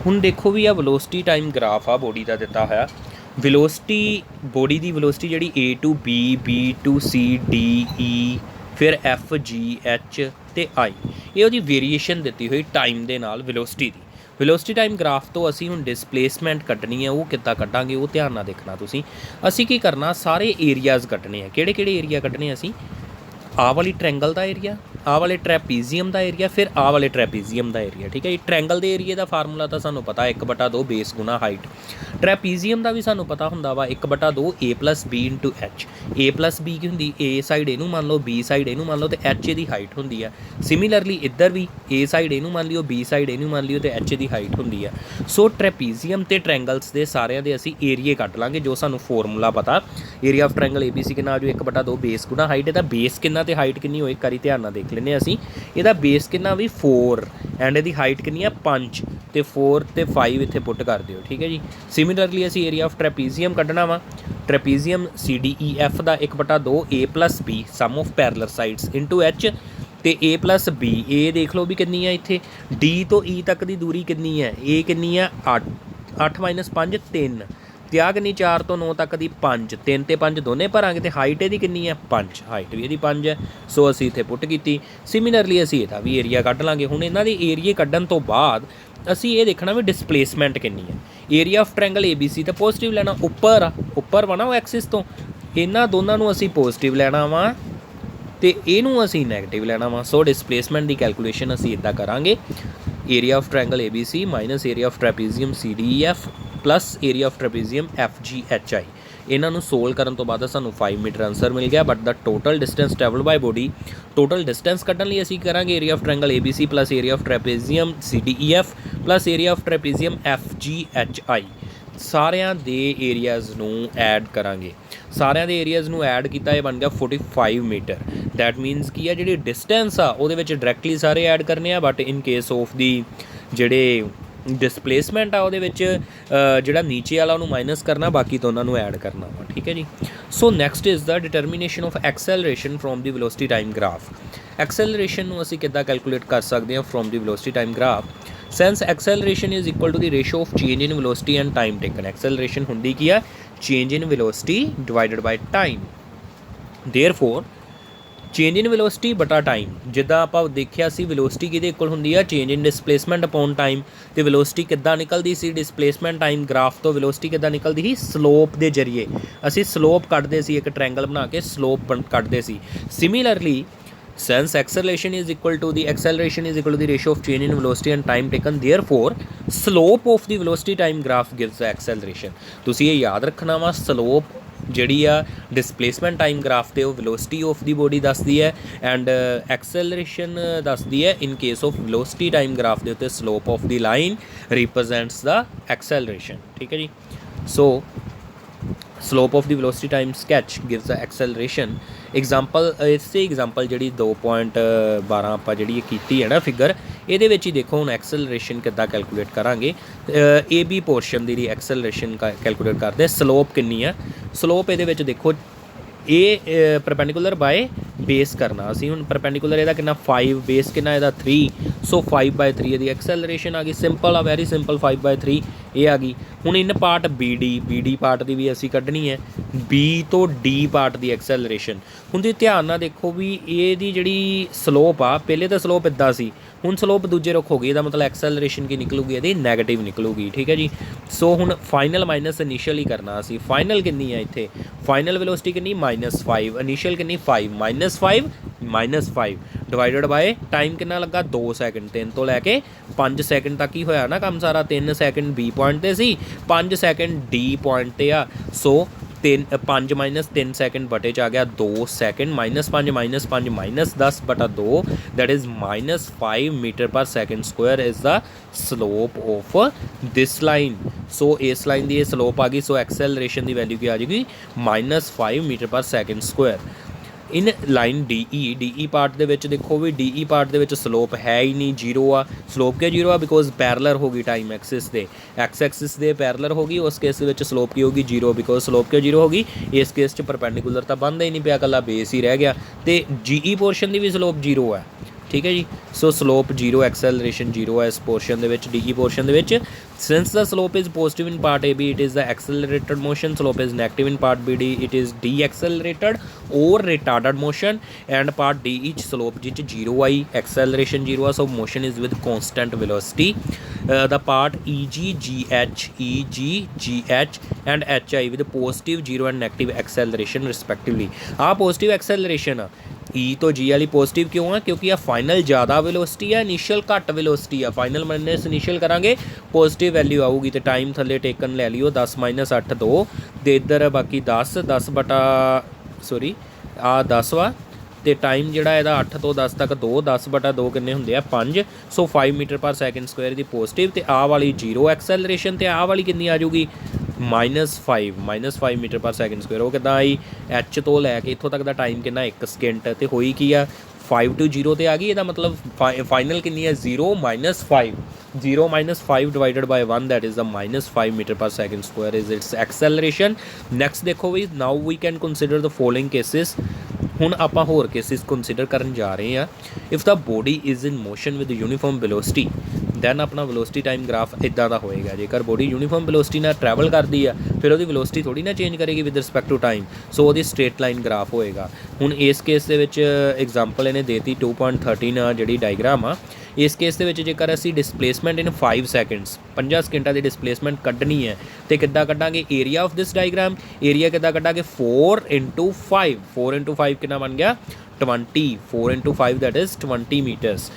ਹੁਣ देखो भी आ वेलोसिटी टाइम ग्राफ आ बॉडी का दिता होया। वेलोसिटी बॉडी की वेलोसिटी जी A to B to C D E फिर F G H तो I ये उसकी वेरीएशन दी हुई टाइम के नाल वेलोसिटी की। वेलोसिटी टाइम ग्राफ तो असी हुण डिसप्लेसमेंट कड्ढनी है, वो किद्दां कड्ढांगे वो ध्यान नाल देखना तुसीं। असी की करना सारे एरियाज़ कड्ढने हैं। किहड़े-किहड़े एरिया कड्ढने असी? आ वाली ट्रैंगल का एरिया, आ वाले ट्रैपीजियम का एरिया, फिर आ वाले ट्रैपीजियम का एरिया। ठीक है जी। ट्रैंगल के एरिए का फार्मूला तो सानू पता 1/2 बेस गुना हाइट। ट्रैपीजियम का भी सानू पता हुंदा वा 1/2 A+B इंटू H। A+B की हुंदी A साइड इनू मान लो, B साइड इनू मान लो तो H की हाइट हुंदी है। सिमिलरली इधर भी A साइड इनू मान लियो, B साइड इनू मान लियो तो H की हाइट हुंदी है। सो ट्रैपीजियम तो ट्रैंगल्स के सारिਆਂ ਦੇ ਅਸੀਂ एरिए ਕੱਢ ਲਾਂਗੇ जो सानू फॉर्मूला पता। एरिया ऑफ ट्रैंगल ABC कितना जो 1/2 बेस गुना हाइट है। बेस कितना तो हाइट कितनी हो, एक बारी ध्यान नाल देख लेने असी। ਇਹਦਾ बेस कितना भी 4 एंड ਇਹਦੀ हाइट कितनी है 5 तो 4 तो 5 इत्थे पुट कर दिओ। ठीक है जी। सिमिलरली असी एरिया ऑफ ट्रैपीजियम कड्ढना वा। ट्रैपीजियम CDEF का 1/2 A+B sum of parallel sides into H तो A+B ए देख लो भी कितनी है इत्थे। D तो E तक की दूरी कितनी है? A कितनी है 8 - 5 3 तो आ कितनी 4 तो 9 तक की 5 3 तो 5 दोनों भरांगे तो हाइट यदी कितनी है 5, हाइट भी यदी 5 है। सो असी इत्थे पुट की। सिमिलरली असी इहदा भी एरिया कढ लांगे। हुण इन्हां दे एरिए कढण तो बाद असी ये देखना भी डिसप्लेसमेंट कितनी है। एरिया ऑफ ट्रैंगल ABC तो पॉजिटिव लेना, उपर वा ना वो एक्सिस तो, इन्हां दोनों नूं असी पॉजिटिव लैना वा तो इनू असी नैगेटिव लैना वा। सो डिसप्लेसमेंट की कैलकुलेशन असी इदां करांगे। Area of triangle ABC minus area of trapezium CDEF plus area of trapezium FGHI। इन्हों सोल्व करने तो बाद सानू 5 मीटर आंसर मिल गया। But the total distance travel by body, total distance कड्ढण लई असीं करांगे area of triangle ABC plus area of trapezium CDEF plus area of trapezium FGHI। सारिਆਂ ਦੇ एरियाज़ ਨੂੰ ऐड करांगे। सारिਆਂ ਦੇ एरियाज़ ਨੂੰ ऐड किया, ये बन गया 45 मीटर। दैट मीनस की है जी डिस्टेंस आ वो डायरैक्टली सारे ऐड करने आ। But in case of the जोड़े डिसप्लेसमेंट आ वो जोड़ा नीचे वाला उन्होंने माइनस करना, बाकी तो उन्होंने ऐड करना वा। ठीक है जी। So next is the determination of acceleration from the velocity time graph. Acceleration को असीं किद्दां कैलकुलेट कर सकते हैं from the velocity time graph. Since acceleration is equal to the ratio of change in velocity and time taken. Acceleration हुंदी की है change in velocity divided by time. Therefore change in velocity बटा time, जिद्दां आपां देखिया सी velocity किहदे equal हुंदी है चेंज इन डिसप्लेसमेंट अपॉन टाइम। तो वेलोसिटी किद्दां निकलदी सी डिसप्लेसमेंट टाइम ग्राफ तो वेलोसिटी किद्दां निकलदी सी स्लोप के जरिए। असीं स्लोप कड्ढदे सी, एक ट्रैंगल बना के स्लोप कड्ढदे सी। Similarly since acceleration is equal to the acceleration is equal to the ratio of change in velocity and time taken. Therefore slope of the velocity time graph gives the acceleration. तुसीं ये याद रखना वा, slope जिहड़ी आ displacement time graph ते वो velocity of the body दसदी है एंड एक्सेलरेशन दसदी है in case of velocity time graph दे उत्ते slope of the line represents the acceleration. ठीक है जी। So slope of the velocity time sketch gives the acceleration. Example इसे एग्जाम्पल जी 2.12 आप जी की है ना फिगर, ये ही देखो हम एक्सेलरेशन किद्दां कैलकुलेट करांगे। AB पोर्शन की एक्सेलरेशन कैलकुलेट करते हैं। स्लोप कितनी है? स्लोप ये देखो ए परपेंडिकुलर बाय बेस करना। असी हुण परपेंडिकुलर इहदा कितना 5, बेस कितना इहदा 3। सो 5/3 इहदी एक्सेलरेशन आ गई। सिंपल आ, वैरी सिंपल 5/3 ये आ गई। हुण इन पार्ट BD पार्ट की भी असी कड्ढनी है, B तो D पार्ट की एक्सेलरेशन। हुण तुसीं ध्यान नाल देखो भी इहदी जिहड़ी स्लोप आ, पहले तो स्लोप इदां सी, हुण स्लोप दूजे रुख हो गई। इसदा मतलब एक्सेलरेशन की निकलूगी इहदी नैगेटिव निकलूगी। ठीक है जी। सो हुण फाइनल माइनस इनिशियल ही करना असी। फाइनल कितनी है इत्थे? फाइनल वेलोसिटी कितनी -5, इनिशियल कितनी 5 -5 डिवाइडेड बाय टाइम कितना लगा 2 सैकेंड। 3 तो लैके 5 सैकेंड तक ही होया ना काम सारा। 3 सैकेंड B पॉइंट ते सी, 5 सैकेंड D पॉइंट ते आ। सो 5 - 3 सैकेंड बटे च आ गया 2 सैकेंड। -5 -10 बटा 2 that is -5 metre per second square is the slope of this line. So इस लाइन की स्लोप आ गई। सो एक्सेलरेशन की वैल्यू क्या आ जाएगी -5 metre per second square. In line DE part के देखो भी DE पार्ट के स्लोप है ही नहीं, जीरो आ। स्लोप क्या जीरो आ? बिकॉज पैरलर होगी टाइम एक्सिस के, एक्स एक्सिस के पैरलर होगी। उस केस में स्लोप की होगी जीरो, बिकॉज स्लोप क्या जीरो होगी? इस केस परपेंडिकुलर तो बनता ही नहीं पाया, कला बेस ही रह गया। तो GE पोर्शन की भी स्लोप जीरो है। ठीक है जी। सो स्लोप 0 एक्सैलरेशन 0 है इस पोर्शन दे विच, डी पोर्शन दे विच। Since the slope is positive in part A B it is the accelerated motion, slope is negative in part B D it is decelerated और retarded motion, and part D इच slope जिच 0 आई acceleration 0 आ, so motion is with constant velocity. The part E G G H and H I with positive 0 and negative एक्सैलरेशन रिस्पैक्टिवली। Uh positive एक्सैलरेशन आ ई तो जी वाली positive क्यों आ, क्योंकि आ final ज़्यादा वेलोसिटी है, इनिशियल घट वेलोसिटी आ। फाइनल माइनस इनिशियल करांगे पॉजिटिव वैल्यू आऊगी, तो time थले टेकन ले लियो 10 - 8 2, तो इधर बाकी 10 बटा सॉरी आ 10 वा, तो टाइम जोड़ा यदा 8 तो 10 तक 2, 10 बटा 2 किन्ने होंदे आ 5, सो 5 मीटर पर सैकेंड स्क्वायर की पॉजिटिव, तो आ वाली 0 एक्सैलरेशन, तो आ वाली कितनी आ जाऊगी -5 मीटर पर सैकेंड स्क्वायर। वो कितना आई एच तो लैके इत्थों तक का टाइम कितना 1 सेकेंड, तो होई की आ 5 to 0 तो आ गई, यदा मतलब फाइनल कितनी है 0 - 5, 0 - 5 divided by 1 that is the -5 metre per second square is its acceleration. Next देखो भी, now we can consider the following cases. ਹੁਣ ਆਪਾਂ ਹੋਰ ਕੇਸਿਸ ਕੰਸੀਡਰ ਕਰਨ ਜਾ ਰਹੇ ਹਾਂ। If the body is in motion with uniform velocity then ਆਪਣਾ ਵੈਲੋਸਿਟੀ ਟਾਈਮ ਗ੍ਰਾਫ ਇੱਦਾਂ ਦਾ ਹੋਏਗਾ। ਜੇਕਰ ਬੋਡੀ ਯੂਨੀਫਾਰਮ ਵੈਲੋਸਿਟੀ ਨਾਲ ਟਰੈਵਲ ਕਰਦੀ ਆ ਫਿਰ ਉਹਦੀ ਵੈਲੋਸਿਟੀ ਥੋੜੀ ਨਾ ਚੇਂਜ ਕਰੇਗੀ ਵਿਦ ਰਿਸਪੈਕਟ ਟੂ ਟਾਈਮ, ਸੋ ਉਹਦੀ ਸਟ੍ਰੇਟ ਲਾਈਨ ਗ੍ਰਾਫ ਹੋਏਗਾ। ਹੁਣ ਇਸ ਕੇਸ ਦੇ ਵਿੱਚ ਐਗਜ਼ਾਮਪਲ ਇਹਨੇ ਦੇਤੀ 2.13 ਜਿਹੜੀ ਡਾਇਗਰਾਮ ਆ। ਇਸ ਕੇਸ ਦੇ ਵਿੱਚ ਜੇਕਰ ਅਸੀਂ ਡਿਸਪਲੇਸਮੈਂਟ ਇਨ 5 ਸੈਕਿੰਡਸ 5 ਸਕਿੰਟਾਂ ਦੀ ਡਿਸਪਲੇਸਮੈਂਟ ਕੱਢਣੀ ਹੈ ਤੇ ਕਿੱਦਾਂ ਕੱਢਾਂਗੇ, area of this diagram, area ਕਿੱਦਾਂ ਕੱਢਾਂਗੇ 4 × 5, 4 × 5 ਕਿੰਨਾ ਬਣ ਗਿਆ 20, 4 × 5 that is 20 meters।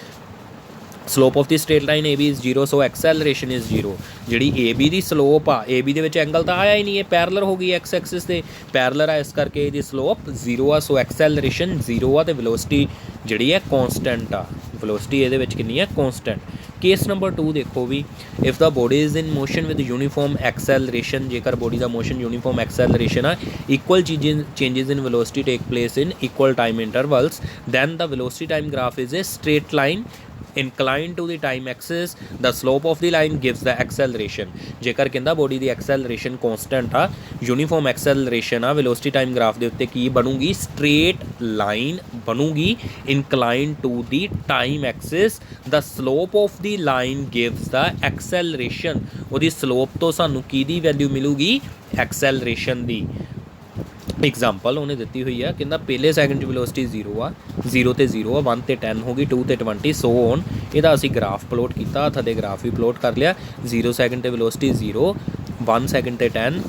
Slope of the straight line A B is 0, so acceleration is 0। ਜਿਹੜੀ ਏ ਬੀ ਦੀ ਸਲੋਪ ਆ, ਏ ਬੀ ਦੇ ਵਿੱਚ ਐਂਗਲ ਤਾਂ ਆਇਆ ਹੀ ਨਹੀਂ, ਇਹ ਪੈਰਲਰ ਹੋ ਗਈ ਐਕਸ ਐਕਸਿਸ ਤੇ ਪੈਰਲਰ ਆ, ਇਸ ਕਰਕੇ ਇਹਦੀ ਸਲੋਪ 0 ਆ, ਸੋ ਐਕਸੈਲਰੇਸ਼ਨ 0 ਆ, ਤੇ ਵੈਲੋਸਿਟੀ ਜਿਹੜੀ ਹੈ ਕੌਨਸਟੈਂਟ ਆ। ਵੈਲੋਸਿਟੀ ਇਹਦੇ ਵਿੱਚ ਕਿੰਨੀ ਹੈ ਕੌਨਸਟੈਂਟ। ਕੇਸ ਨੰਬਰ 2 ਦੇਖੋ ਵੀ, if the body is in motion with uniform acceleration, ਜੇਕਰ ਬੋਡੀ ਦਾ ਮੋਸ਼ਨ ਯੂਨੀਫਾਰਮ ਐਕਸੈਲਰੇਸ਼ਨ ਆ, equal changes in velocity take place in equal time intervals, then the velocity time graph is a straight line inclined to the time axis, the slope of the line gives the acceleration। ਜੇਕਰ ਕਹਿੰਦਾ body ਦੀ ਐਕਸੈਲਰੇਸ਼ਨ ਕੌਨਸਟੈਂਟ ਆ, uniform acceleration ਆ, velocity time graph ਦੇ ਉੱਤੇ ਕੀ ਬਣੂਗੀ straight line ਬਣੂਗੀ inclined to the time axis, the slope of the line gives the acceleration। ਉਹਦੀ slope ਤੋਂ ਸਾਨੂੰ ਕਿਹਦੀ ਵੈਲਿਊ ਮਿਲੂਗੀ ਐਕਸੈਲਰੇਸ਼ਨ ਦੀ। एग्जाम्पल उन्हें दी हुई है, कहना पहले सैकेंड वेलोसिटी 0 आ, 0 ते 0 आ, 1 ते 10 होगी, 2 ते 20 सो ऑन। ਇਹਦਾ ਅਸੀਂ ਗ੍ਰਾਫ ਪਲੋਟ ਕੀਤਾ, ਥੱਲੇ ਗ੍ਰਾਫ ਵੀ ਪਲੋਟ ਕਰ ਲਿਆ। 0 ਸੈਕਿੰਡ ਤੇ ਵੈਲੋਸਿਟੀ 0, 1 ਸੈਕਿੰਡ ਤੇ 10,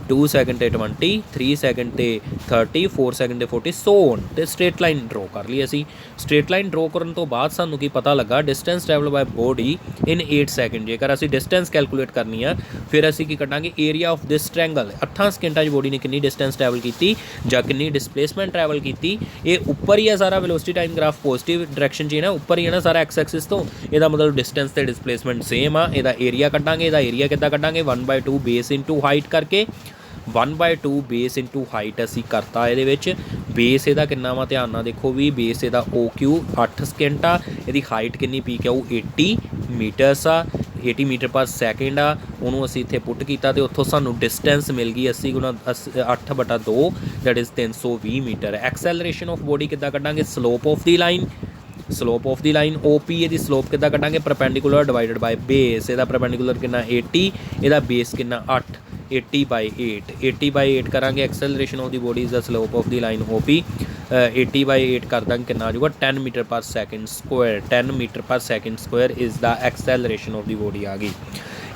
2 ਸੈਕਿੰਡ ਤੇ 20, 3 ਸੈਕਿੰਡ ਤੇ 30, 4 ਸੈਕਿੰਡ ਤੇ 40 ਸੋ ਔਨ। ਤੇ ਸਟ੍ਰੇਟ ਲਾਈਨ ਡਰੋ ਕਰ ਲਈ ਅਸੀਂ। ਸਟ੍ਰੇਟ ਲਾਈਨ ਡਰੋ ਕਰਨ ਤੋਂ ਬਾਅਦ ਸਾਨੂੰ ਕੀ ਪਤਾ ਲੱਗਾ, ਡਿਸਟੈਂਸ ਟਰੈਵਲ ਬਾਏ ਬੋਡੀ ਇਨ 8 ਸੈਕਿੰਡ। ਜੇਕਰ ਅਸੀਂ ਡਿਸਟੈਂਸ ਕੈਲਕੂਲੇਟ ਕਰਨੀ ਆ ਫਿਰ ਅਸੀਂ ਕੀ ਕੱਢਾਂਗੇ, ਏਰੀਆ ਆਫ ਦਿਸ ਟ੍ਰਾਇੰਗਲ। 8 ਸਕਿੰਟਾਂ 'ਚ ਬੋਡੀ ਨੇ ਕਿੰਨੀ ਡਿਸਟੈਂਸ ਟਰੈਵਲ ਕੀਤੀ ਜਾਂ ਕਿੰਨੀ ਡਿਸਪਲੇਸਮੈਂਟ ਟਰੈਵਲ ਕੀਤੀ। ਇਹ ਉੱਪਰ ਹੀ ਆ ਸਾਰਾ, velocity time graph positive direction 'ਚ ਹੀ ਨਾ, ਉੱਪਰ ਹੀ ਹੈ ਨਾ ਸਾਰਾ ਐਕਸ ਐਕਸਿਸ ਤੋਂ। ਇਹਦਾ ਮਤਲਬ ਡਿਸਟੈਂਸ ਤੇ ਡਿਸਪਲੇਸਮੈਂਟ ਸੇਮ ਆ। ਇਹਦਾ ਏਰੀਆ ਕੱਢਾਂਗੇ, ਇਹਦਾ ਏਰੀਆ ਕਿੱਦਾਂ ਕੱਢਾਂਗੇ 1/2 ਬੇਸ ਇੰਟੂ ਹਾਈਟ ਕਰਕੇ। 1/2 ਬੇਸ ਇੰਟੂ ਹਾਈਟ ਅਸੀਂ ਕਰਤਾ। ਇਹਦੇ ਵਿੱਚ ਬੇਸ ਇਹਦਾ ਕਿੰਨਾ ਵਾ ਧਿਆਨ ਨਾਲ ਦੇਖੋ ਵੀ, ਬੇਸ ਇਹਦਾ OQ 8 ਸਕਿੰਟ ਆ, ਇਹਦੀ ਹਾਈਟ ਕਿੰਨੀ ਪੀ ਕੇ ਆਊ 80 ਮੀਟਰਸ ਆ, 80 ਮੀਟਰ ਪਰ ਸੈਕਿੰਡ ਆ। ਉਹਨੂੰ ਅਸੀਂ ਇੱਥੇ ਪੁੱਟ ਕੀਤਾ ਤੇ ਉੱਥੋਂ ਸਾਨੂੰ ਡਿਸਟੈਂਸ ਮਿਲ ਗਈ 80 × 8/2 that is 320 metre. Acceleration of body ਕਿੱਦਾਂ ਕੱਢਾਂਗੇ, slope of the line, slope of the line OP ਇਹਦੀ ਸਲੋਪ ਕਿੱਦਾਂ ਕੱਢਾਂਗੇ, ਪਰਪੈਂਡੀਕੂਲਰ ਡਿਵਾਈਡਡ ਬਾਏ ਬੇਸ। ਇਹਦਾ ਪਰਪੈਂਡੀਕੂਲਰ ਕਿੰਨਾ 80, ਇਹਦਾ ਬੇਸ ਕਿੰਨਾ 8, 80/8, 80/8 ਕਰਾਂਗੇ। Acceleration of the body is the slope of the line OP, 80/8 ਕਰ ਦਾਂਗੇ ਕਿੰਨਾ ਆ ਜਾਊਗਾ 10 metre per second square. 10 metre per second square is the acceleration of the body ਆ ਗਈ।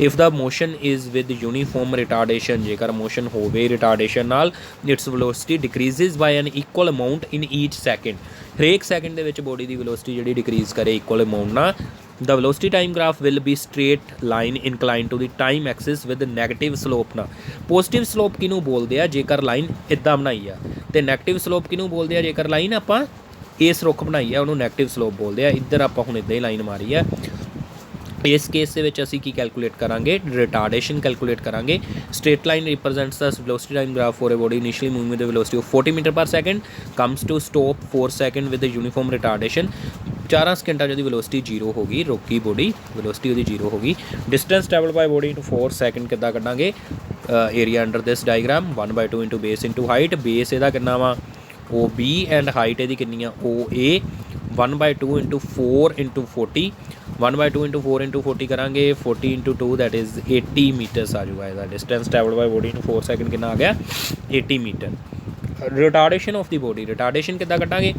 If the motion is with uniform retardation, ਜੇਕਰ motion ਹੋਵੇ retardation ਨਾਲ, its velocity decreases by an equal amount in each second. ਹਰੇਕ second ਦੇ ਵਿੱਚ body ਦੀ velocity ਜਿਹੜੀ ਡਿਕਰੀਜ਼ ਕਰੇ ਇਕੁਅਲ ਅਮਾਊਂਟ ਨਾਲ। The velocity time graph will be straight line inclined to the time axis with negative slope ਨਾ। Positive slope ਕਿਹਨੂੰ ਬੋਲਦੇ ਆ, ਜੇਕਰ ਲਾਈਨ ਇੱਦਾਂ ਬਣਾਈ ਆ, ਤੇ ਨੈਗੇਟਿਵ ਸਲੋਪ ਕਿਹਨੂੰ ਬੋਲਦੇ ਆ, ਜੇਕਰ ਲਾਈਨ ਆਪਾਂ ਇਸ ਰੁੱਖ ਬਣਾਈ ਆ ਉਹਨੂੰ ਨੈਗੇਟਿਵ ਸਲੋਪ ਬੋਲਦੇ ਆ। ਇੱਧਰ ਆਪਾਂ ਹੁਣ ਇੱਦਾਂ ਹੀ ਲਾਈਨ ਮਾਰੀ ਆ। ਇਸ ਕੇਸ ਦੇ ਵਿੱਚ ਅਸੀਂ ਕੀ ਕੈਲਕੂਲੇਟ ਕਰਾਂਗੇ, ਰਿਟਾਰਡੇਸ਼ਨ ਕੈਲਕੂਲੇਟ ਕਰਾਂਗੇ। Straight line represents the velocity time graph for a body initially moving with the velocity of 40 metre per second comes to stop 4 second with the uniform retardation। 4 ਸਕਿੰਟਾਂ ਜਿਹਦੀ velocity 0 ਹੋ ਗਈ, ਰੋਕੀ body, velocity ਉਹਦੀ 0 ਹੋ ਗਈ। Distance travel by body into 4 second ਕਿੱਦਾਂ ਕੱਢਾਂਗੇ, area under this diagram 1/2 into base into height. Base ਇਹਦਾ ਕਿੰਨਾ ਵਾ OB ਐਂਡ ਹਾਈਟ ਇਹਦੀ ਕਿੰਨੀ ਆ OA। 1/2 into 4 into 40, 1/2 into 4 into 40 करांगे, 40 इंटू 2 दैट इज़ 80 मीटर्स आ जाऊगा इसका distance travelled by body in 4 second कितना आ गया 80 metre. Retardation of the body, retardation किद्दां कड्डांगे,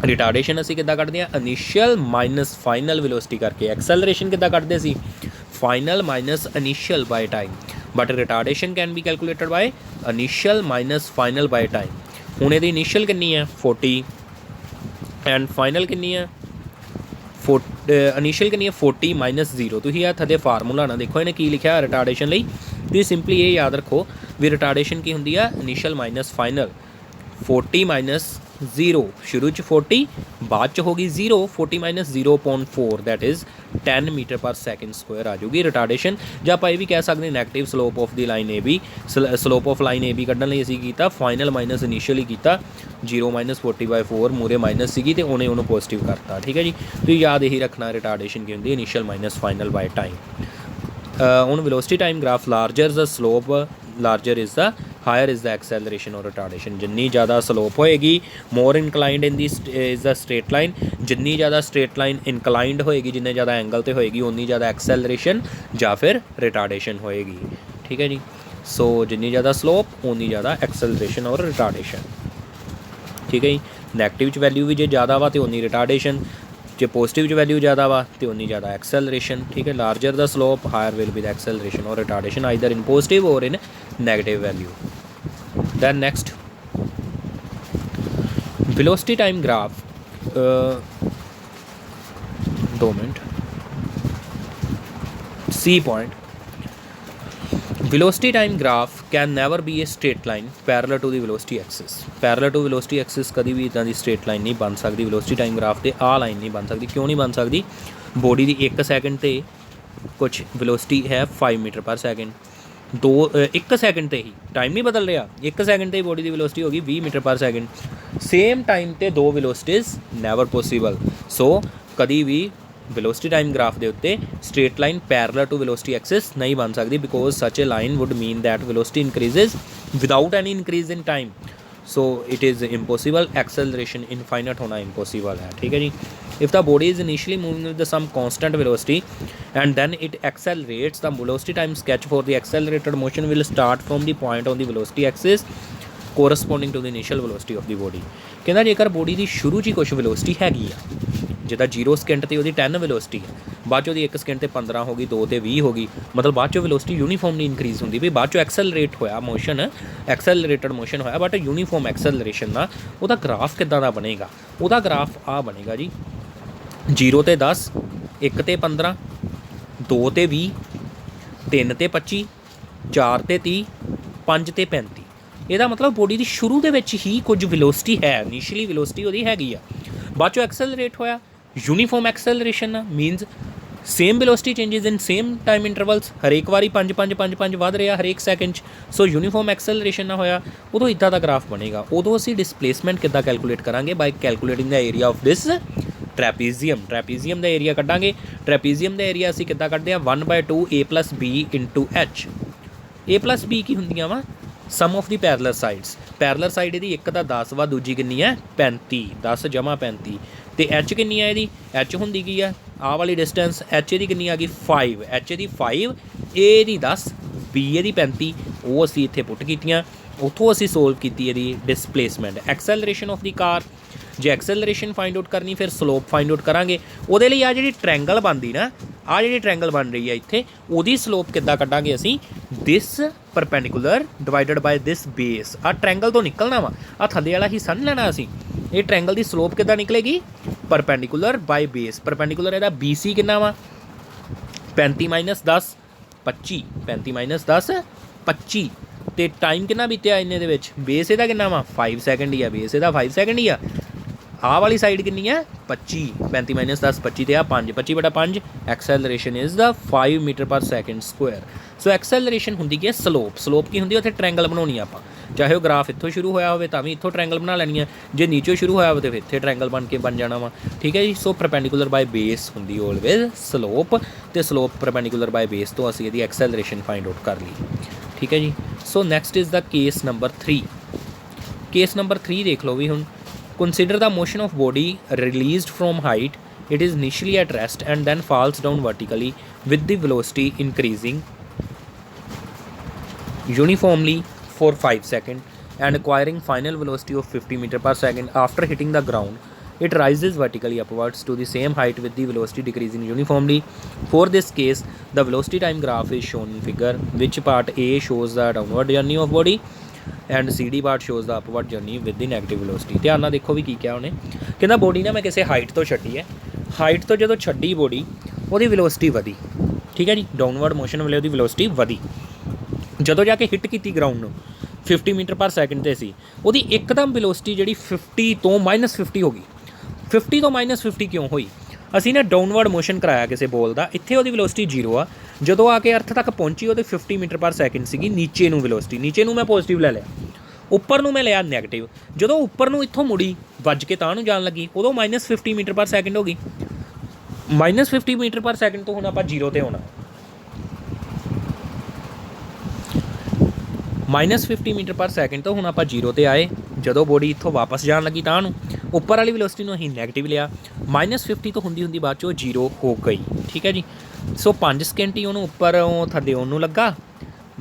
रिटार्डेशन असीं किद्दां कड्डदे हां इनिशियल माइनस फाइनल वेलोसिटी करके। एक्सैलरेशन किद्दां कड्डदे सी final minus initial by time, but retardation can be calculated by initial minus final by time. हुण इहदी इनिशियल कितनी है 40 एंड फाइनल कितनी है इनिशियल कितनी है 40 माइनस 0। तुसीं आ थल्ले फार्मूला ना देखो इन्हें की लिखा रिटार्डेशन लई, तुसीं सिंपली ये याद रखो भी रिटार्डेशन की हुंदी है इनिशियल माइनस फाइनल। 40 माइनस 0 शुरू च 40 बाद च होगी 0, 40 minus 0.4 that is 10 metre per second square uh जाऊगी retardation. ਜਾਂ ਆਪਾਂ ਇਹ ਵੀ ਕਹਿ ਸਕਦੇ negative slope of the line A B, slope of line A B ਕੱਢਣ ਲਈ ਅਸੀਂ ਕੀਤਾ ਫਾਈਨਲ ਮਾਈਨਸ ਇਨੀਸ਼ੀਅਲੀ ਕੀਤਾ 0 ਮਾਈਨਸ 40/4 ਮੂਰੇ ਮਾਈਨਸ ਸੀਗੀ ਤੇ ਉਹਨੂੰ ਪੋਜ਼ਿਟਿਵ ਕਰਤਾ। ਠੀਕ ਹੈ ਜੀ, ਤੁਸੀਂ ਯਾਦ ਇਹੀ ਰੱਖਣਾ ਰਿਟਾਰਡੇਸ਼ਨ ਕੀ ਹੁੰਦੀ initial minus final by time. ਹੁਣ velocity time graph larger the slope larger is the higher is the acceleration और रिटार्डेशन। जिन्नी ज़्यादा स्लोप होएगी more inclined in the is the straight line, जिन्नी ज़्यादा स्ट्रेट लाइन इनकलाइंड होएगी जिन्ने ज़्यादा एंगल ते होएगी उन्नी ज़्यादा एक्सेलरेशन या फिर रिटार्डेशन होएगी। ठीक है जी, सो जिन्नी ज़्यादा स्लोप उन्नी ज़्यादा एक्सेलरेशन और रिटार्डेशन। ठीक है जी, नैगेटिव च वैल्यू भी जे ज़्यादा वा तो उन्नी रिटार्डेशन, जे पॉजिटिव च वैल्यू ज़्यादा वा तो उन्नी ज़्यादा एक्सेलरेशन। ठीक है, larger the slope higher will be the acceleration और retardation either in positive or in negative value. Then next velocity time graph, 2 मिनट C point, velocity time graph can never be a straight line parallel to the velocity axis। parallel to velocity axis कभी भी इदां दी straight line नहीं बन सकती velocity time graph ते आ line नहीं बन सकती। क्यों नहीं बन सकती, बॉडी दी 1 सैकेंड ते कुछ velocity है 5 मीटर पर सैकेंड, 1 सैकेंड ते ही टाइम नहीं बदल रहा, 1 सैकेंड ते ही बॉडी की वेलोसिटी होगी 20 metre per second. Same time ते दो वेलोसिटीज़ नैवर पॉसिबल। सो कभी भी वेलोसिटी टाइम ग्राफ के उत्ते straight line parallel to velocity axis नहीं बन सकती, because such a line would mean that velocity increases without any increase in time. So it is impossible, acceleration infinite होना impossible है। ठीक है जी, if the body is initially moving with some constant velocity and then it accelerates, the velocity time sketch for the accelerated motion will start from the point on the velocity axis corresponding to the initial velocity of the body। कहना जेकर body की शुरू च कुछ velocity हैगी आ, जिदा 0 second ते 10 velocity है, बाद चो 1 सैकेंड ते 15 होगी, 2 ते 20 होगी, मतलब बाद चो वेलोसिटी यूनीफॉर्मली इंक्रीज होंगी भी, बाद चो एक्सेलरेट होया मोशन, एक्सेलरेटेड मोशन होया बट यूनीफॉर्म एक्सेलरेशन का वह ग्राफ किदां दा बनेगा, वह ग्राफ आ बनेगा जी 0 ते 10, 1 ते 15, 2 ते 20, 3 ते 25, 4 ते 30, 5 ते 35। ਇਹਦਾ मतलब ਬੋਡੀ ਦੀ ਸ਼ੁਰੂ ਦੇ ਵਿੱਚ ਹੀ ਕੁਝ ਵੈਲੋਸਿਟੀ ਹੈ, ਇਨੀਸ਼ੀਅਲੀ ਵੈਲੋਸਿਟੀ ਉਹਦੀ ਹੈਗੀ ਆ, ਬਾਅਦ ਚੋਂ ਐਕਸੈਲਰੇਟ ਹੋਇਆ uniform acceleration मीनस same velocity changes in same time intervals, हरेक वारी 5 वध रहा हरेक सैकेंड। सो यूनीफॉर्म एक्सेलरेशन ना होया उदों इदा का ग्राफ बनेगा। उदों असी डिसप्लेसमेंट किद्दां कैलकुलेट करांगे bye calculating the area of this trapezium. Trapezium का एरिया कड्डांगे। ट्रैपीजियम का एरिया असी किद्दां कड्डदे आ 1/2 A+B इंटू H। A+B की हुंदियां वा sum of the parallel sides. Parallel side इहदी एक दा 10 वा दूजी किन्नी है 35, 10 जमा 35 तो एच किन्नी है इहदी एच हुंदी की है आ वाली डिस्टेंस एच इहदी किन्नी आ गई 5, एच इहदी 5 ए दी 10 बी इहदी 35 वो असी इत्थे पुट कीतियां। उत्थों असी सोल्व की इहदी displacement acceleration of the car. जे एक्सेलरेशन फाइंड आउट करनी फिर स्लोप फाइंड आउट करांगे। उहदे लई आ जिहड़ी ट्रैंगल बनदी ना आ जिहड़ी ट्रैंगल बन रही है इत्थे उहदी स्लोप किद्दां कड्डांगे असी this perpendicular divided by this base. आ ट्रैंगल तो निकलना वा आ थल्ले वाला हिस्सा नहीं लेना असी। ये ट्रैंगल की स्लोप किद्दां निकलेगी परपेंडिकुलर बाय बेस। परपेंडिकुलर इहदा BC किन्ना वा 35 माइनस 10 25, 35 माइनस 10 25 तो टाइम कितना बीत्या इन्ने दे विच। बेस इहदा किन्ना वा 5 सैकेंड ही आ। बेस इहदा 5 सैकेंड ही आ। आ वाली साइड किन्नी है 25, 35 माइनस 10 25 तो आ 5, 25/5। Acceleration is the 5 metre per second square. So acceleration होंदी की स्लोप। स्लोप की होंदी उत्थे ट्रैंगल बनानी आपां। चाहे वो ग्राफ इत्थों शुरू होया होवे तां भी इत्थों ट्रैंगल बना लैनी है। जे नीचों शुरू होया हो तो फिर इत्थे ट्रैंगल बन जाना वा। ठीक है जी। सो परपेंडिकुलर बाय बेस होंदी ऑलवेज स्लोप तो स्लोप परपेंडिकुलर बाय बेस तो असीं इहदी एक्सेलरेशन फाइंड आउट कर ली। ठीक है जी। So next is the case number 3। Case number 3 देख लो भी हुण Consider the motion of body released from height. It is initially at rest and then falls down vertically with the velocity increasing uniformly for 5 seconds and acquiring final velocity of 50 meter per second. After hitting the ground, it rises vertically upwards to the same height with the velocity decreasing uniformly. For this case, the velocity time graph is shown in figure, which part A shows the downward journey of body and CD part shows the upward journey with the negative velocity. ਧਿਆਨ ਨਾਲ ਦੇਖੋ ਵੀ ਕੀ ਕਿਹਾ ਉਹਨੇ, ਕਹਿੰਦਾ body ਨਾ ਮੈਂ ਕਿਸੇ height ਤੋਂ ਛੱਡੀ ਹੈ, ਹਾਈਟ ਤੋਂ ਜਦੋਂ ਛੱਡੀ ਬੋਡੀ ਉਹਦੀ ਵੈਲੋਸਿਟੀ ਵਧੀ, ਠੀਕ ਹੈ ਜੀ, ਡਾਊਨਵਰਡ ਮੋਸ਼ਨ ਵੇਲੇ ਉਹਦੀ ਵੈਲੋਸਿਟੀ ਵਧੀ, ਜਦੋਂ ਜਾ ਕੇ ਹਿੱਟ ਕੀਤੀ ਗਰਾਊਂਡ ਨੂੰ 50 ਮੀਟਰ ਪਰ ਸੈਕਿੰਡ 'ਤੇ ਸੀ, ਉਹਦੀ ਇੱਕਦਮ ਵੈਲੋਸਿਟੀ ਜਿਹੜੀ 50 ਤੋਂ -50 ਹੋ ਗਈ। 50 ਤੋਂ -50 ਕਿਉਂ ਹੋਈ? ਅਸੀਂ ਨਾ ਡਾਊਨਵਰਡ ਮੋਸ਼ਨ ਕਰਾਇਆ ਕਿਸੇ ਬੋਲ ਦਾ, ਇੱਥੇ ਉਹਦੀ ਵੈਲੋਸਿਟੀ 0 ਆ, ਜਦੋਂ ਆ ਕੇ ਅਰਥ ਤੱਕ ਪਹੁੰਚੀ ਉਹਦੇ 50 ਮੀਟਰ ਪਰ ਸੈਕਿੰਡ ਸੀਗੀ, ਨੀਚੇ ਨੂੰ ਵੈਲੋਸਿਟੀ, ਨੀਚੇ ਨੂੰ ਮੈਂ ਪੋਜ਼ੀਟਿਵ ਲੈ ਲਿਆ, ਉੱਪਰ ਨੂੰ ਮੈਂ ਲਿਆ ਨੈਗੇਟਿਵ, ਜਦੋਂ ਉੱਪਰ ਨੂੰ ਇੱਥੋਂ ਮੁੜੀ ਵੱਜ ਕੇ ਤਾਂ ਨੂੰ ਜਾਣ ਲੱਗੀ ਉਦੋਂ -50 ਮੀਟਰ ਪਰ ਸੈਕਿੰਡ ਹੋ ਗਈ। -50 ਮੀਟਰ ਪਰ ਸੈਕਿੰਡ ਤੋਂ ਹੁਣ ਆਪਾਂ 0 'ਤੇ ਹੋਣਾ, -50 ਮੀਟਰ ਪਰ ਸੈਕਿੰਡ ਤੋਂ ਹੁਣ ਆਪਾਂ 0 'ਤੇ ਆਏ, ਜਦੋਂ ਬੋਡੀ ਇੱਥੋਂ ਵਾਪਸ ਜਾਣ ਲੱਗੀ ਤਾਂ ਨੂੰ ਉੱਪਰ ਵਾਲੀ ਵੈਲੋਸਿਟੀ ਨੂੰ ਅਸੀਂ ਨੈਗੇਟਿਵ ਲਿਆ, -50 ਤੋਂ ਹੁੰਦੀ ਹੁੰਦੀ ਬਾਅਦ 'ਚੋਂ 0 ਹੋ ਗਈ, ਠੀਕ ਹੈ ਜੀ। ਸੋ 5 ਸਕਿੰਟ ਹੀ ਉਹਨੂੰ ਉੱਪਰ ਥੱਲੇ ਆਉਣ ਨੂੰ ਲੱਗਾ,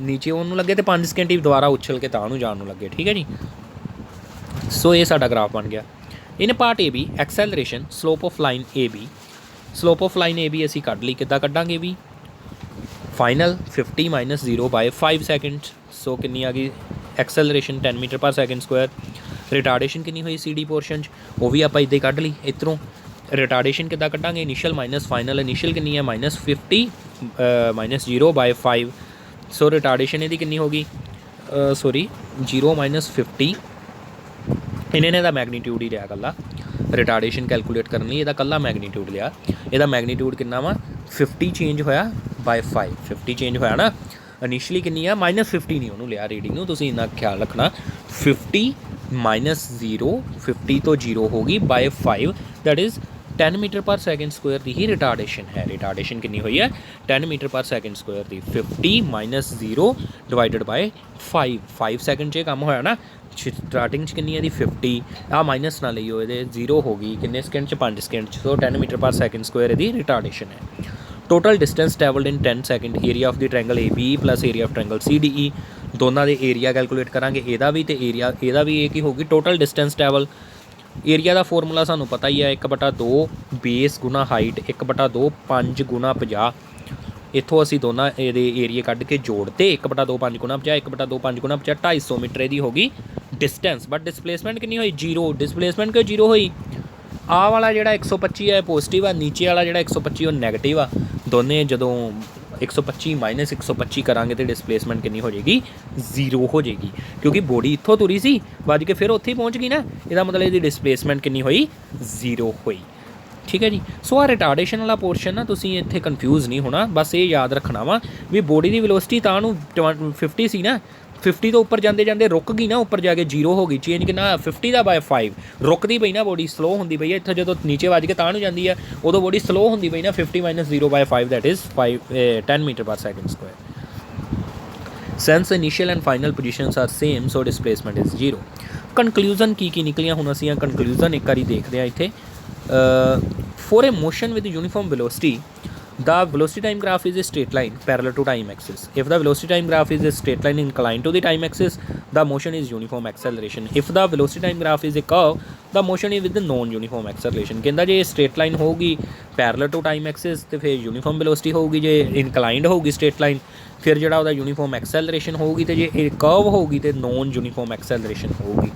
ਨੀਚੇ ਆਉਣ ਨੂੰ ਲੱਗੇ, ਅਤੇ 5 ਸਕਿੰਟ ਹੀ ਦੁਬਾਰਾ ਉਛਲ ਕੇ ਤਾਂ ਨੂੰ ਜਾਣ ਨੂੰ ਲੱਗੇ, ਠੀਕ ਹੈ ਜੀ। ਸੋ ਇਹ ਸਾਡਾ ਗ੍ਰਾਫ ਬਣ ਗਿਆ। In part A B acceleration slope of line A B, slope of line A B ਅਸੀਂ ਕੱਢ ਲਈ, ਕਿੱਦਾਂ ਕੱਢਾਂਗੇ ਵੀ ਫਾਈਨਲ 50 - 0 ਬਾਏ 5 ਸੈਕਿੰਡ। ਸੋ ਕਿੰਨੀ ਆ ਗਈ acceleration 10 metre per second square. Retardation ਕਿੰਨੀ ਹੋਈ ਸੀ ਡੀ ਪੋਰਸ਼ਨ 'ਚ, ਉਹ ਵੀ ਆਪਾਂ ਇੱਦਾਂ ਹੀ ਕੱਢ ਲਈ। ਇੱਧਰੋਂ ਰਿਟਾਰਡੇਸ਼ਨ ਕਿੱਦਾਂ ਕੱਢਾਂਗੇ, ਇਨੀਸ਼ੀਅਲ ਮਾਈਨਸ ਫਾਈਨਲ, ਇਨੀਸ਼ੀਅਲ ਕਿੰਨੀ ਹੈ -50 - 0 ਬਾਏ 5। ਸੋ ਰਿਟਾਰਡੇਸ਼ਨ ਇਹਦੀ ਕਿੰਨੀ ਹੋ ਗਈ, ਸੋਰੀ 0 - 50, ਇਹਨੇ ਦਾ ਮੈਗਨੀਟਿਊਡ ਹੀ ਲਿਆ ਇਕੱਲਾ, ਰਿਟਾਰਡੇਸ਼ਨ ਕੈਲਕੂਲੇਟ ਕਰਨ ਲਈ ਇਹਦਾ ਇਕੱਲਾ ਮੈਗਨੀਟਿਊਡ ਲਿਆ। ਇਹਦਾ ਮੈਗਨੀਟਿਊਡ ਕਿੰਨਾ ਵਾ 50 ਚੇਂਜ ਹੋਇਆ ਬਾਏ 5, 50 ਚੇਂਜ ਹੋਇਆ ਨਾ। ਇਨੀਸ਼ੀਅਲੀ ਕਿੰਨੀ ਆ -50 ਨਹੀਂ ਉਹਨੂੰ ਲਿਆ ਰੀਡਿੰਗ ਨੂੰ, ਤੁਸੀਂ ਇੰਨਾ ਖਿਆਲ ਰੱਖਣਾ। 50 - 0, 50 ਤੋਂ 0 ਹੋ ਗਈ by 5, that is 10 metre per second square ਦੀ ਹੀ ਰਿਟਾਰਡੇਸ਼ਨ ਹੈ। ਰਿਟਾਰਡੇਸ਼ਨ ਕਿੰਨੀ ਹੋਈ ਹੈ 10 ਮੀਟਰ ਪਰ ਸੈਕਿੰਡ ਸਕੁਆਇਰ ਦੀ। 50 - 0 ਡਿਵਾਈਡਡ ਬਾਏ 5, 5 ਸੈਕਿੰਡ 'ਚ ਇਹ ਕੰਮ ਹੋਇਆ ਨਾ। ਸਟਾਰਟਿੰਗ 'ਚ ਕਿੰਨੀ ਹੈ ਦੀ 50, ਆਹ ਮਾਈਨਸ ਨਾ ਲਈਓ, ਇਹਦੇ 0 ਹੋ ਗਈ ਕਿੰਨੇ ਸਕਿੰਟ 'ਚ 5 ਸਕਿੰਟ 'ਚ। So 10 metre per second square ਇਹਦੀ ਰਿਟਾਰਡੇਸ਼ਨ ਹੈ। Total distance travelled in 10 second, area of the triangle A B plus area of triangle C D E, ਦੋਨਾਂ ਦੇ ਏਰੀਆ ਕੈਲਕੂਲੇਟ ਕਰਾਂਗੇ, ਇਹਦਾ ਵੀ ਅਤੇ ਏਰੀਆ ਇਹਦਾ ਵੀ। ਇਹ ਕੀ ਹੋਊਗੀ ਟੋਟਲ ਡਿਸਟੈਂਸ ਟਰੈਵਲ। ਏਰੀਆ ਦਾ ਫਾਰਮੂਲਾ ਸਾਨੂੰ ਪਤਾ ਹੀ ਹੈ, 1/2 ਬੇਸ ਗੁਣਾ ਹਾਈਟ, 1/2 5 ਗੁਣਾ 50। ਇੱਥੋਂ ਅਸੀਂ ਦੋਨਾਂ ਇਹਦੇ ਏਰੀਏ ਕੱਢ ਕੇ ਜੋੜਤੇ, 1/2 5 ਗੁਣਾ 50, 1/2 5 ਗੁਣਾ 50, 250 ਮੀਟਰ ਇਹਦੀ ਹੋ ਗਈ ਡਿਸਟੈਂਸ। ਬਟ ਡਿਸਪਲੇਸਮੈਂਟ ਕਿੰਨੀ ਹੋਈ 0, ਡਿਸਪਲੇਸਮੈਂਟ ਕਿਉਂ 0 ਹੋਈ? ਆਹ ਵਾਲਾ ਜਿਹੜਾ 125 ਹੈ ਪੋਜ਼ੀਟਿਵ ਆ, ਨੀਚੇ ਵਾਲਾ ਜਿਹੜਾ 125 ਉਹ ਨੈਗੇਟਿਵ ਆ। ਦੋਨੇ ਜਦੋਂ 125 - 125 ਕਰਾਂਗੇ ਤਾਂ ਡਿਸਪਲੇਸਮੈਂਟ ਕਿੰਨੀ ਹੋ ਜਾਏਗੀ 0 ਹੋ ਜਾਏਗੀ, ਕਿਉਂਕਿ ਬੋਡੀ ਇੱਥੋਂ ਤੁਰੀ ਸੀ ਵੱਜ ਕੇ ਫਿਰ ਉੱਥੇ ਹੀ ਪਹੁੰਚ ਗਈ ਨਾ, ਇਹਦਾ ਮਤਲਬ ਇਹਦੀ ਡਿਸਪਲੇਸਮੈਂਟ ਕਿੰਨੀ ਹੋਈ 0 ਹੋਈ, ਠੀਕ ਹੈ ਜੀ। ਸੋ ਆਹ ਰਿਟਾਰਡੇਸ਼ਨ ਵਾਲਾ ਪੋਰਸ਼ਨ ਨਾ ਤੁਸੀਂ ਇੱਥੇ ਕਨਫਿਊਜ਼ ਨਹੀਂ ਹੋਣਾ, ਬਸ ਇਹ ਯਾਦ ਰੱਖਣਾ ਵਾ ਵੀ ਬੋਡੀ ਦੀ ਵੈਲੋਸਿਟੀ ਤਾਂ ਨੂੰ 50 ਸੀ ਨਾ, 50 ਤੋਂ ਉੱਪਰ ਜਾਂਦੇ ਜਾਂਦੇ ਰੁਕ ਗਈ ਨਾ, ਉੱਪਰ ਜਾ ਕੇ 0 ਹੋ ਗਈ, ਚੇਂਜ ਕਿੰਨਾ 50 ਦਾ ਬਾਏ 5, ਰੁਕਦੀ ਪਈ ਨਾ ਬੋਡੀ, ਸਲੋ ਹੁੰਦੀ ਪਈ ਹੈ। ਇੱਥੇ ਜਦੋਂ ਨੀਚੇ ਵੱਜ ਕੇ ਤਾਂ ਨੂੰ ਜਾਂਦੀ ਹੈ ਉਦੋਂ ਬੋਡੀ ਸਲੋ ਹੁੰਦੀ ਪਈ ਨਾ, 50 - 0 by 5 that is 10 metre per second square. Since initial and final positions are same, so displacement is 0। Conclusion ਕੀ ਨਿਕਲੀਆਂ ਹੁਣ ਅਸੀਂ ਆ ਕਨਕਲੂਜ਼ਨ ਇੱਕ ਵਾਰੀ ਦੇਖਦੇ ਹਾਂ ਇੱਥੇ। For a motion with uniform velocity, the velocity time graph is a straight line parallel to time axis. If the velocity time graph is a straight line inclined to the time axis, the motion is uniform acceleration. If the velocity time graph is a curve, the motion is with the non-uniform acceleration. ਕਹਿੰਦਾ ਜੇ straight line ਹੋਊਗੀ parallel to time axis ਤੇ ਫਿਰ uniform velocity ਹੋਊਗੀ, ਜੇ inclined ਹੋਊਗੀ straight line ਫਿਰ ਜਿਹੜਾ ਉਹਦਾ uniform acceleration ਹੋਊਗੀ, ਤੇ ਜੇ ਇਹ curve ਹੋਊਗੀ ਤੇ non-uniform acceleration ਹੋਊਗੀ।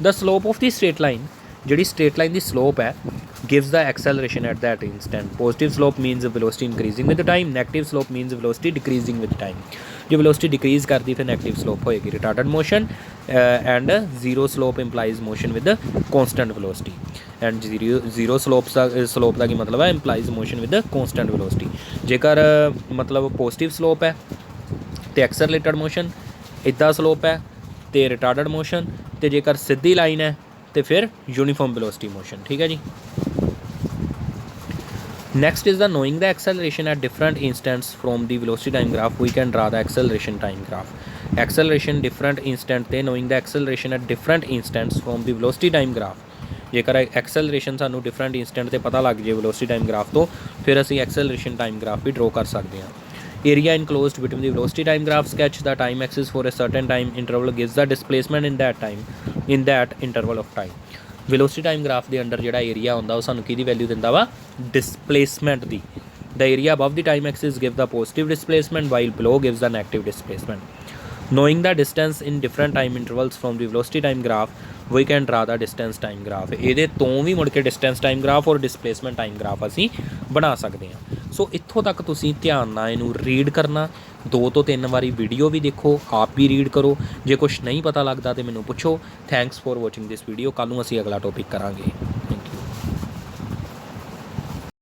The slope of the straight line, ਜਿਹੜੀ straight line ਦੀ slope ਹੈ gives the acceleration at that instant. Positive slope means velocity increasing with the time, negative slope means velocity decreasing with time. जो velocity decrease करती फिर negative slope होएगी retarded motion, and zero slope implies motion with the constant velocity, and zero slope ਦਾ ਕੀ मतलब है implies motion with the constant velocity। जेकर मतलब positive slope है तो accelerated motion, इदा slope है तो retarded motion, तो जेकर सीधी लाइन है तो फिर यूनिफॉर्म वेलोसिटी मोशन, ठीक है जी। Next is the knowing the acceleration at different instants from the velocity time graph, we can draw the acceleration time graph. Acceleration different instant, they knowing the acceleration at different instants from the velocity time graph, जेकर acceleration सानू different instant ते पता लग जाए velocity time graph तो फिर असी acceleration time graph भी ड्रॉ कर सकते हैं। Area enclosed between the velocity time graph sketch the time axis for a certain time interval gives the displacement in that interval of time. Velocity time graph के under जो area होंदा वो सानू किहदी value दिंदा वा displacement the. The area above the time axis give the positive displacement while below gives the negative displacement. Knowing the distance in different time intervals from the velocity time graph, we can draw the distance time graph। ਇਹਦੇ ਤੋਂ ਵੀ ਮੁੜ ਕੇ distance time graph और displacement time graph ਅਸੀਂ ਬਣਾ ਸਕਦੇ ਹਾਂ। ਸੋ ਇੱਥੋਂ ਤੱਕ ਤੁਸੀਂ ਧਿਆਨ ਨਾਲ ਇਹਨੂੰ ਰੀਡ ਕਰਨਾ, 2 ਤੋਂ 3 ਵਾਰੀ ਵੀਡੀਓ ਵੀ ਦੇਖੋ, ਆਪ ਵੀ ਰੀਡ ਕਰੋ। ਜੇ ਕੁਛ ਨਹੀਂ ਪਤਾ ਲੱਗਦਾ ਤਾਂ ਮੈਨੂੰ ਪੁੱਛੋ। Thanks for watching this video. ਕੱਲ੍ਹ ਨੂੰ ਅਸੀਂ ਅਗਲਾ ਟੌਪਿਕ ਕਰਾਂਗੇ।